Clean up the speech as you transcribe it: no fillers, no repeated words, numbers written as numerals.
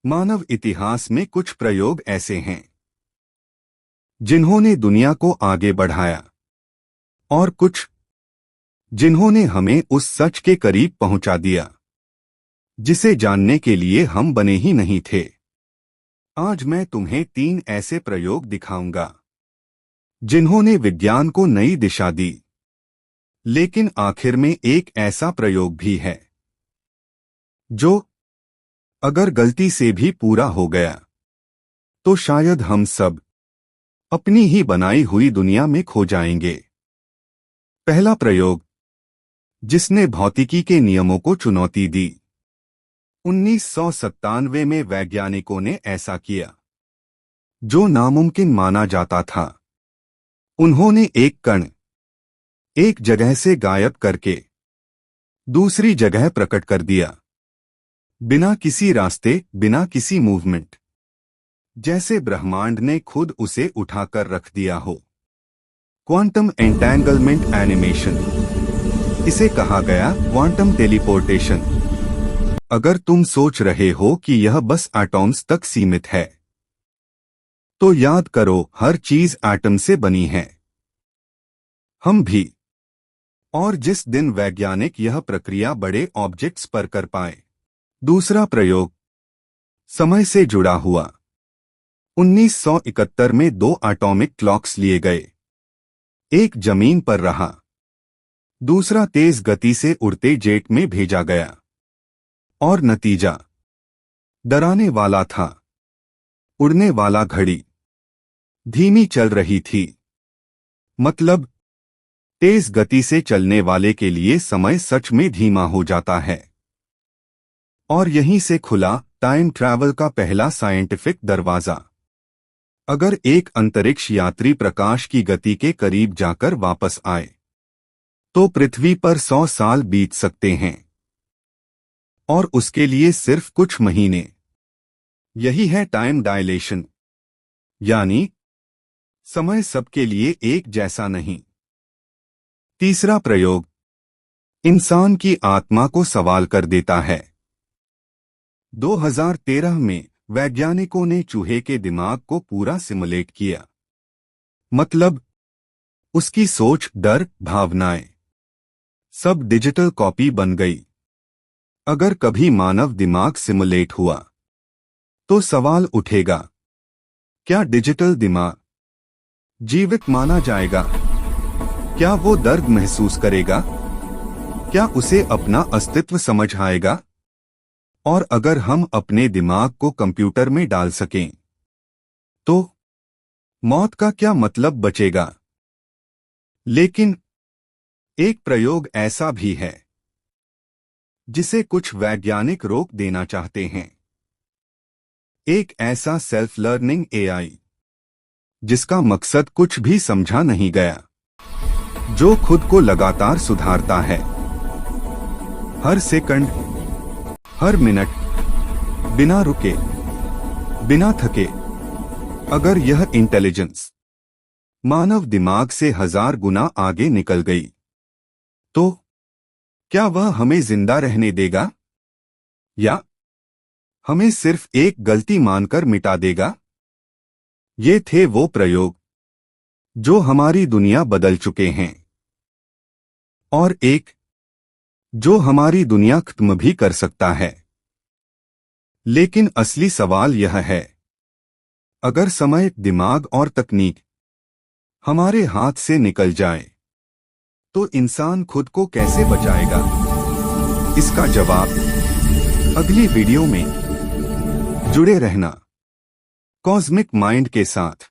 मानव इतिहास में कुछ प्रयोग ऐसे हैं जिन्होंने दुनिया को आगे बढ़ाया और कुछ जिन्होंने हमें उस सच के करीब पहुंचा दिया जिसे जानने के लिए हम बने ही नहीं थे। आज मैं तुम्हें 3 ऐसे प्रयोग दिखाऊंगा जिन्होंने विज्ञान को नई दिशा दी। लेकिन आखिर में एक ऐसा प्रयोग भी है जो अगर गलती से भी पूरा हो गया तो शायद हम सब अपनी ही बनाई हुई दुनिया में खो जाएंगे। पहला प्रयोग जिसने भौतिकी के नियमों को चुनौती दी। 1997 में वैज्ञानिकों ने ऐसा किया जो नामुमकिन माना जाता था। उन्होंने एक कण एक जगह से गायब करके दूसरी जगह प्रकट कर दिया, बिना किसी रास्ते, बिना किसी मूवमेंट, जैसे ब्रह्मांड ने खुद उसे उठाकर रख दिया हो। क्वांटम एंटेंगलमेंट एनिमेशन, इसे कहा गया क्वांटम टेलीपोर्टेशन। अगर तुम सोच रहे हो कि यह बस एटॉम्स तक सीमित है, तो याद करो हर चीज एटम से बनी है, हम भी। और जिस दिन वैज्ञानिक यह प्रक्रिया बड़े ऑब्जेक्ट्स पर कर पाए। दूसरा प्रयोग समय से जुड़ा हुआ। 1971 में 2 एटॉमिक क्लॉक्स लिए गए। एक जमीन पर रहा, दूसरा तेज गति से उड़ते जेट में भेजा गया। और नतीजा डराने वाला था। उड़ने वाला घड़ी धीमी चल रही थी। मतलब तेज गति से चलने वाले के लिए समय सच में धीमा हो जाता है। और यहीं से खुला टाइम ट्रैवल का पहला साइंटिफिक दरवाजा। अगर एक अंतरिक्ष यात्री प्रकाश की गति के करीब जाकर वापस आए तो पृथ्वी पर 100 साल बीत सकते हैं, और उसके लिए सिर्फ कुछ महीने। यही है टाइम डायलेशन, यानी समय सबके लिए एक जैसा नहीं। तीसरा प्रयोग इंसान की आत्मा को सवाल कर देता है। 2013 में वैज्ञानिकों ने चूहे के दिमाग को पूरा सिमुलेट किया। मतलब उसकी सोच, डर, भावनाएं सब डिजिटल कॉपी बन गई। अगर कभी मानव दिमाग सिमुलेट हुआ तो सवाल उठेगा, क्या डिजिटल दिमाग जीवित माना जाएगा? क्या वो दर्द महसूस करेगा? क्या उसे अपना अस्तित्व समझ आएगा? और अगर हम अपने दिमाग को कंप्यूटर में डाल सकें तो मौत का क्या मतलब बचेगा? लेकिन एक प्रयोग ऐसा भी है जिसे कुछ वैज्ञानिक रोक देना चाहते हैं। एक ऐसा सेल्फ लर्निंग एआई जिसका मकसद कुछ भी समझा नहीं गया, जो खुद को लगातार सुधारता है। हर सेकंड, हर मिनट, बिना रुके, बिना थके। अगर यह इंटेलिजेंस मानव दिमाग से 1000 गुना आगे निकल गई तो क्या वह हमें जिंदा रहने देगा, या हमें सिर्फ एक गलती मानकर मिटा देगा? ये थे वो प्रयोग जो हमारी दुनिया बदल चुके हैं, और एक जो हमारी दुनिया खत्म भी कर सकता है। लेकिन असली सवाल यह है, अगर समय, दिमाग और तकनीक हमारे हाथ से निकल जाए तो इंसान खुद को कैसे बचाएगा? इसका जवाब अगली वीडियो में। जुड़े रहना कॉस्मिक माइंड के साथ।